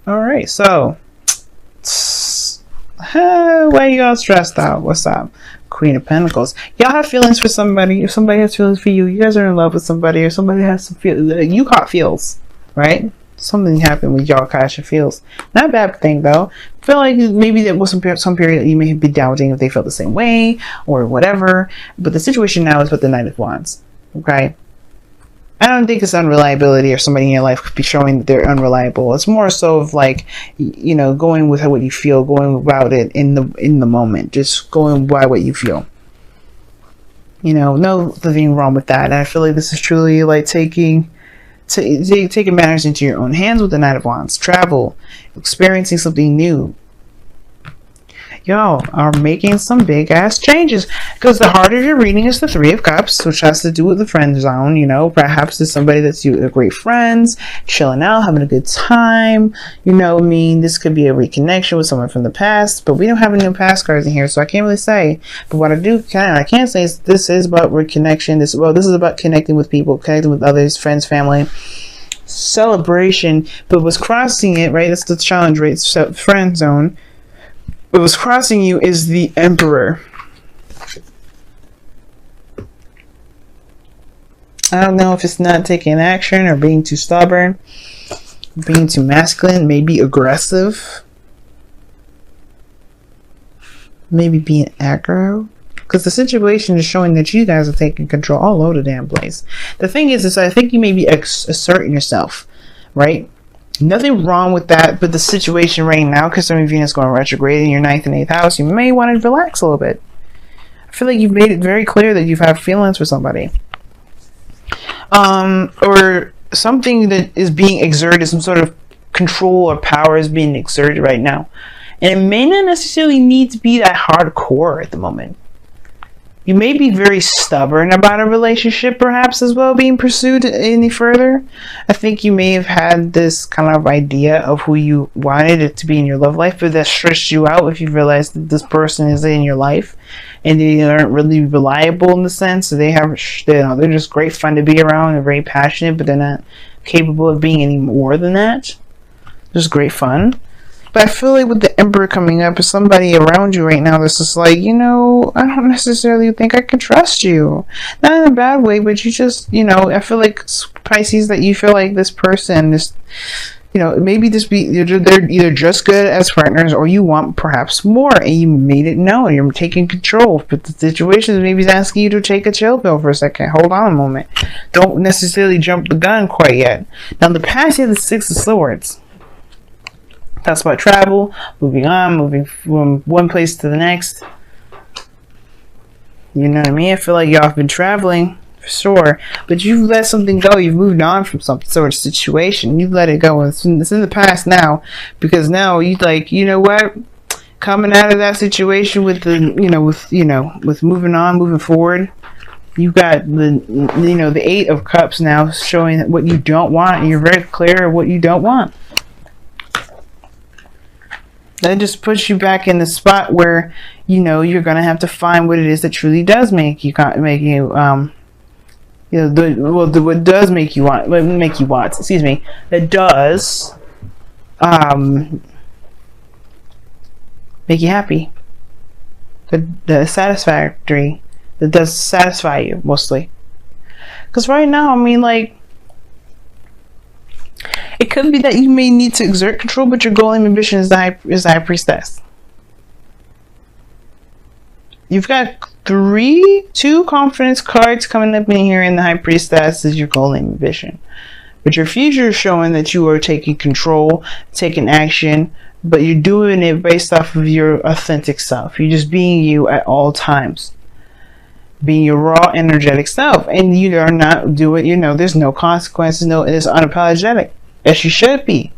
All right, so why you all stressed out? What's up? Queen of Pentacles. Y'all have feelings for somebody. If somebody has feelings for you, you guys are in love with somebody, or somebody has some feel. You caught feels, right? Something happened with y'all catching feels. Not a bad thing though. I feel like maybe there was some period that you may be doubting if they felt the same way or whatever. But the situation now is with the Knight of Wands. Okay. I don't think it's unreliability or somebody in your life could be showing that they're unreliable. It's more so of like, you know, going with what you feel, going about it in the moment, just going by what you feel. You know, nothing wrong with that. And I feel like this is truly like taking matters into your own hands with the Knight of Wands. Travel, experiencing something new. Y'all are making some big ass changes, because the heart of your reading is the Three of Cups, which has to do with the friend zone. You know, perhaps it's somebody that's you great friends, chilling out, having a good time. You know what I mean? This could be a reconnection with someone from the past, but we don't have any past cards in here, so I can't really say. But what I can say is this is about reconnection. This is about connecting with people, connecting with others, friends, family, celebration. But what's crossing it, right? That's the challenge, right? So friend zone. What was crossing you is the Emperor. I don't know if it's not taking action or being too stubborn, being too masculine, maybe aggressive, maybe being aggro. Because the situation is showing that you guys are taking control all over the damn place. The thing is I think you may be asserting yourself, right? Nothing wrong with that, but the situation right now, considering Venus going retrograde in your 9th and 8th house, you may want to relax a little bit. I feel like you've made it very clear that you've had feelings for somebody. Or something that is being exerted, some sort of control or power is being exerted right now. And it may not necessarily need to be that hardcore at the moment. You may be very stubborn about a relationship, perhaps, as well, being pursued any further. I think you may have had this kind of idea of who you wanted it to be in your love life, but that stressed you out if you realized that this person is in your life and they aren't really reliable in the sense that they're just great fun to be around, they're very passionate, but they're not capable of being any more than that. Just great fun. But I feel like with the Emperor coming up, is somebody around you right now that's just like, you know, I don't necessarily think I can trust you. Not in a bad way, but you just, you know, I feel like Pisces, that you feel like this person is, you know, maybe they're either just good as partners, or you want perhaps more and you made it known. You're taking control, but the situation maybe is asking you to take a chill pill for a second. Hold on a moment. Don't necessarily jump the gun quite yet. Now, in the past, you have the Six of Swords. That's about travel, moving on, moving from one place to the next. You know what I mean? I feel like y'all have been traveling, for sure. But you've let something go. You've moved on from some sort of situation. You've let it go. It's in the past now. Because now you like, you know what? Coming out of that situation with with moving on, moving forward. You've got the Eight of Cups now, showing what you don't want. And you're very clear of what you don't want. That just puts you back in the spot where, you know, you're going to have to find what it is that truly does what does make you want, that does, make you happy, that is satisfactory, that does satisfy you, mostly. Because right now, I mean, like, it could be that you may need to exert control, but your goal and ambition is the High Priestess. You've got two confidence cards coming up in here, and the High Priestess is your goal and ambition. But your future is showing that you are taking control, taking action, but you're doing it based off of your authentic self. You're just being you at all times. Being your raw, energetic self. And you are not doing, you know, there's no consequences, it is unapologetic. As you should be.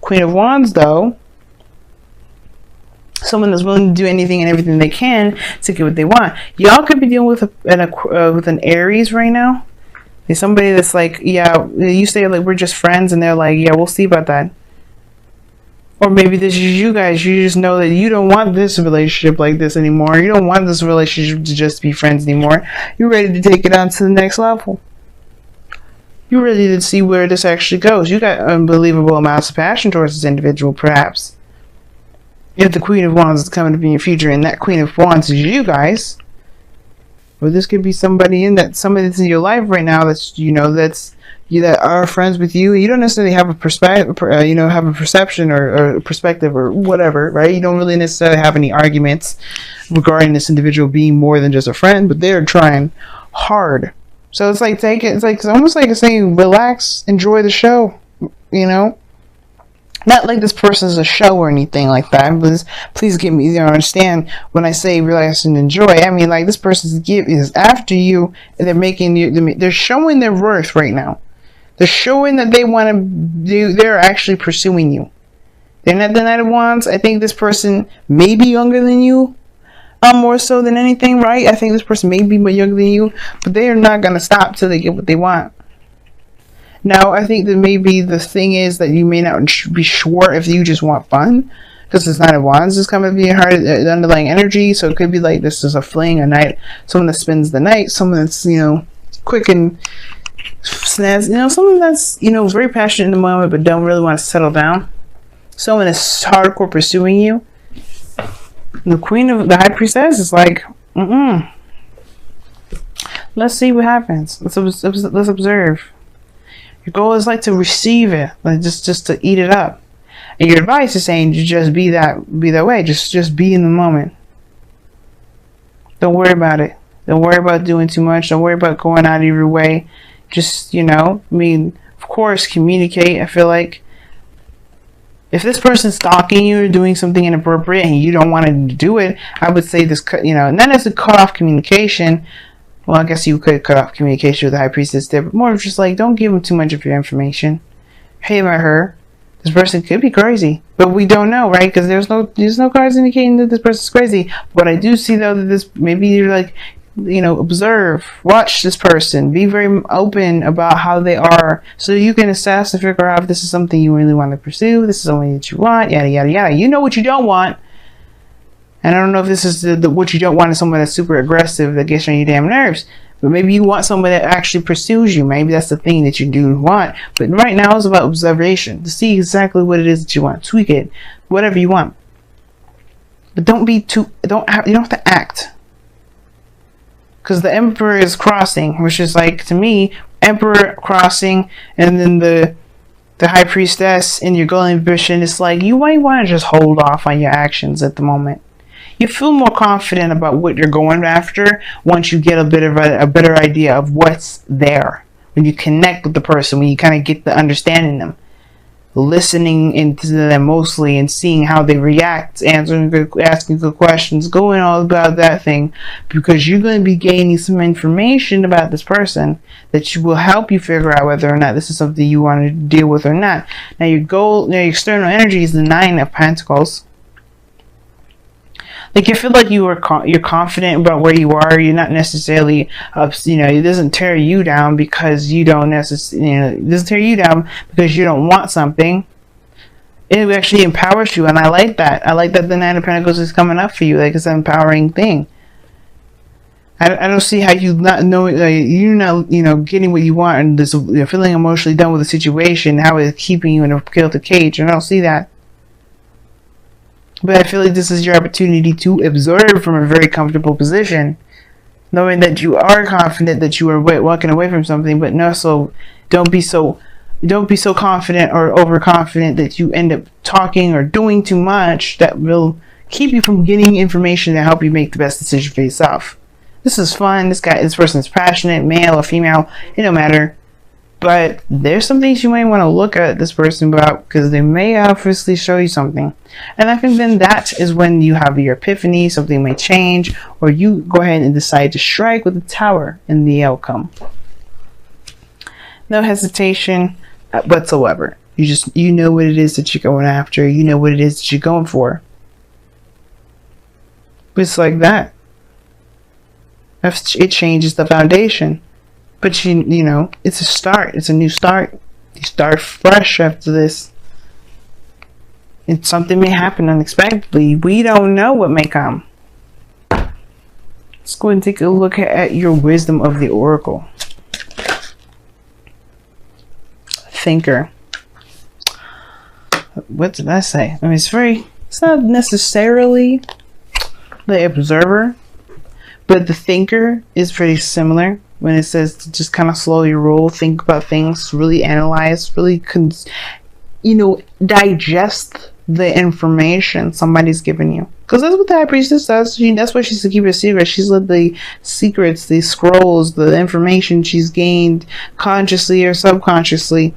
Queen of Wands, though, someone that's willing to do anything and everything they can to get what they want. Y'all could be dealing with an Aries right now. There's somebody that's like, yeah, you say like we're just friends, and they're like, yeah, we'll see about that. Or maybe this is you guys. You just know that you don't want this relationship like this anymore. You don't want this relationship to just be friends anymore. You're ready to take it on to the next level. You're ready to see where this actually goes. You got unbelievable amounts of passion towards this individual, perhaps. If the Queen of Wands is coming up in your future, and that Queen of Wands is you guys, or this could be somebody somebody that's in your life right now that's, you know, that are friends with you. You don't necessarily have a perspective, have a perception or perspective or whatever, right? You don't really necessarily have any arguments regarding this individual being more than just a friend, but they're trying hard. So it's like, it's almost like saying, relax, enjoy the show, you know? Not like this person's a show or anything like that. But please get me, understand when I say relax and enjoy. I mean, like, this person's is after you, and they're making you. They're showing their worth right now. They're showing that they want to do. They're actually pursuing you. They're not the Knight of Wands. I think this person may be younger than you, more so than anything, right? I think this person may be more younger than you, but they are not gonna stop till they get what they want. Now, I think that maybe the thing is that you may not be sure if you just want fun, because it's Knight of Wands is coming to be hard, the underlying energy. So it could be like this is a fling, a night, someone that spends the night, someone that's, you know, quick and snazzy, you know, someone that's, you know, very passionate in the moment but don't really want to settle down. Someone that's hardcore pursuing you. The Queen of the High Priestess is like, let's see what happens. Let's observe. Your goal is like to receive it, like just to eat it up. And your advice is saying to just be that way. Just be in the moment. Don't worry about it. Don't worry about doing too much. Don't worry about going out of your way. Just, you know, I mean, of course, communicate. I feel like if this person's stalking you or doing something inappropriate and you don't want to do it, I would say this, you know, not as a cut off communication. Well, I guess you could cut off communication with the High Priestess there, but more of just like, don't give them too much of your information. Hey, about her. This person could be crazy, but we don't know, right? Because there's no cards indicating that this person's crazy. But I do see, though, that this, maybe you're like, you know, observe, watch this person, be very open about how they are, so you can assess and figure out if this is something you really want to pursue, this is something that you want, yada, yada, yada. You know what you don't want. And I don't know if this is what you don't want is someone that's super aggressive that gets on your damn nerves. But maybe you want someone that actually pursues you. Maybe that's the thing that you do want. But right now it's about observation. To see exactly what it is that you want. Tweak it. Whatever you want. But don't be too... you don't have to act. Because the Emperor is crossing. Which is like, to me, Emperor crossing. And then the High Priestess in your goal ambition. It's like, you might want to just hold off on your actions at the moment. You feel more confident about what you're going after once you get a better idea of what's there. When you connect with the person, when you kind of get the understanding them, listening into them mostly and seeing how they react, asking good questions, going all about that thing, because you're going to be gaining some information about this person that will help you figure out whether or not this is something you want to deal with or not. Now your goal, your external energy is the Nine of Pentacles. Like, you feel like you're confident about where you are. You're not necessarily, you know, it doesn't tear you down because you don't necessarily, you know, it doesn't tear you down because you don't want something. It actually empowers you, and I like that. I like that the Nine of Pentacles is coming up for you. Like, it's an empowering thing. I don't see how you not knowing, you're not, you know, getting what you want and this, you're feeling emotionally done with the situation, how it's keeping you in a gilded cage. I don't see that. But I feel like this is your opportunity to observe from a very comfortable position, knowing that you are confident that you are walking away from something, but no, so don't be so confident or overconfident that you end up talking or doing too much that will keep you from getting information to help you make the best decision for yourself. This is fun. This person is passionate, male or female, it don't matter. But there's some things you might want to look at this person about, because they may obviously show you something. And I think then that is when you have your epiphany, something may change, or you go ahead and decide to strike with the Tower in the outcome. No hesitation whatsoever. You know what it is that you're going after. You know what it is that you're going for. It's like that. It changes the foundation. But you know, it's a start. It's a new start. You start fresh after this. And something may happen unexpectedly. We don't know what may come. Let's go and take a look at your wisdom of the Oracle. thinker. What did I say? I mean, it's not necessarily the observer, but the thinker is pretty similar when it says to just kind of slowly roll, think about things, really analyze, really, digest the information somebody's given you. Because that's what the High Priestess does. That's why she's to keep it a secret. She's let the secrets, the scrolls, the information she's gained consciously or subconsciously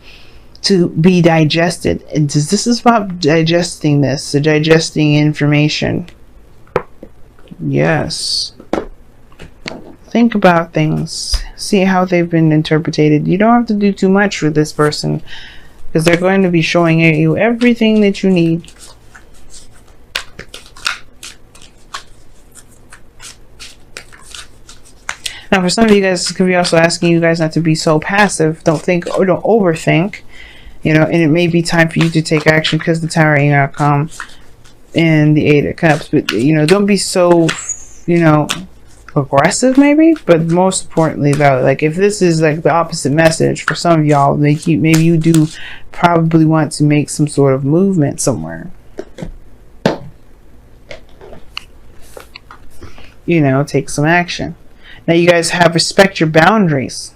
to be digested. And this is about digesting this, digesting information. Yes. Think about things. See how they've been interpreted. You don't have to do too much with this person, because they're going to be showing you everything that you need. Now, for some of you guys, this could be also asking you guys not to be so passive. Don't think or don't overthink. And it may be time for you to take action because the Tower ain't gonna come and the Eight of Cups. But, don't be so, aggressive maybe. But most importantly, though, like if this is like the opposite message for some of y'all, maybe you do probably want to make some sort of movement somewhere. Take some action. Now you guys have respect your boundaries.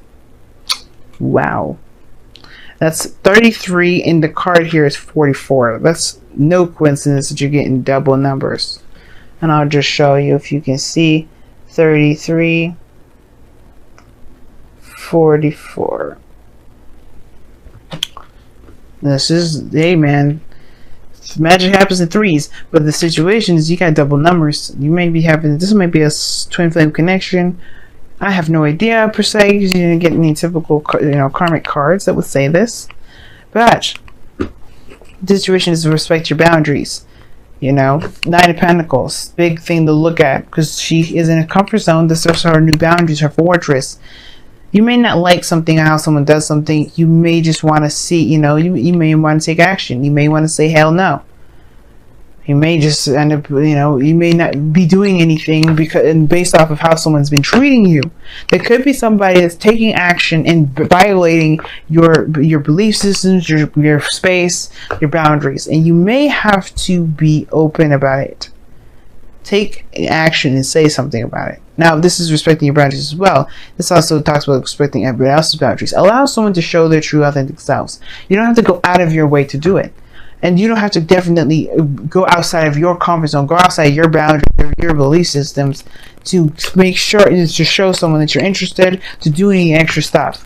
Wow. That's 33 and the card here is 44. That's no coincidence that you're getting double numbers. And I'll just show you if you can see 33, 44. This is, hey man, magic happens in threes, but the situation is you got double numbers. You may be having, this might be a twin flame connection. I have no idea per se, because you didn't get any typical, karmic cards that would say this. But the situation is to respect your boundaries. Nine of Pentacles, big thing to look at, because she is in a comfort zone. This is her new boundaries, her fortress. You may not like something, how someone does something. You may just want to see, you may want to take action. You may want to say hell no. You may just end up, you may not be doing anything based off of how someone's been treating you. There could be somebody that's taking action and violating your belief systems, your space, your boundaries, and you may have to be open about it. Take action and say something about it. Now, this is respecting your boundaries as well. This also talks about respecting everybody else's boundaries. Allow someone to show their true, authentic selves. You don't have to go out of your way to do it. And you don't have to definitely go outside of your comfort zone, go outside your boundaries, your belief systems, to make sure and to show someone that you're interested to do any extra stuff.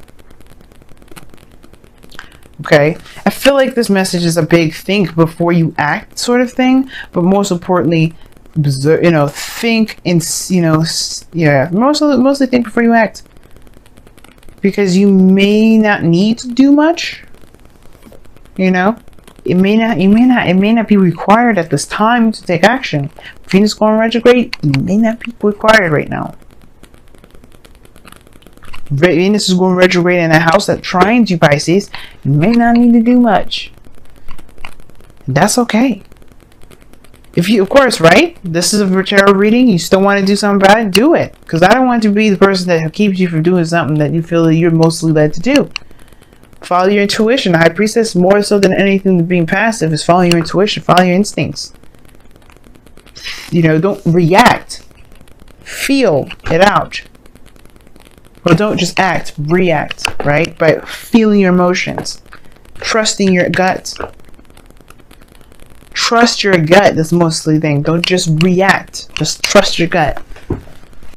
Okay? I feel like this message is a big think before you act sort of thing, but most importantly, think and, mostly think before you act. Because you may not need to do much, It may not be required at this time to take action. Venus going retrograde, it may not be required right now. Venus is going retrograde in a house that trines you, Pisces. You may not need to do much. That's okay. If you, of course, right? This is a tarot reading. You still want to do something about it, do it. Because I don't want to be the person that keeps you from doing something that you feel that you're mostly led to do. Follow your intuition. The High Priestess, more so than anything being passive, is following your intuition. Follow your instincts. Don't react. Feel it out. Or don't just act. React, right? By feeling your emotions. Trusting your gut. Trust your gut. That's mostly the thing. Don't just react. Just trust your gut.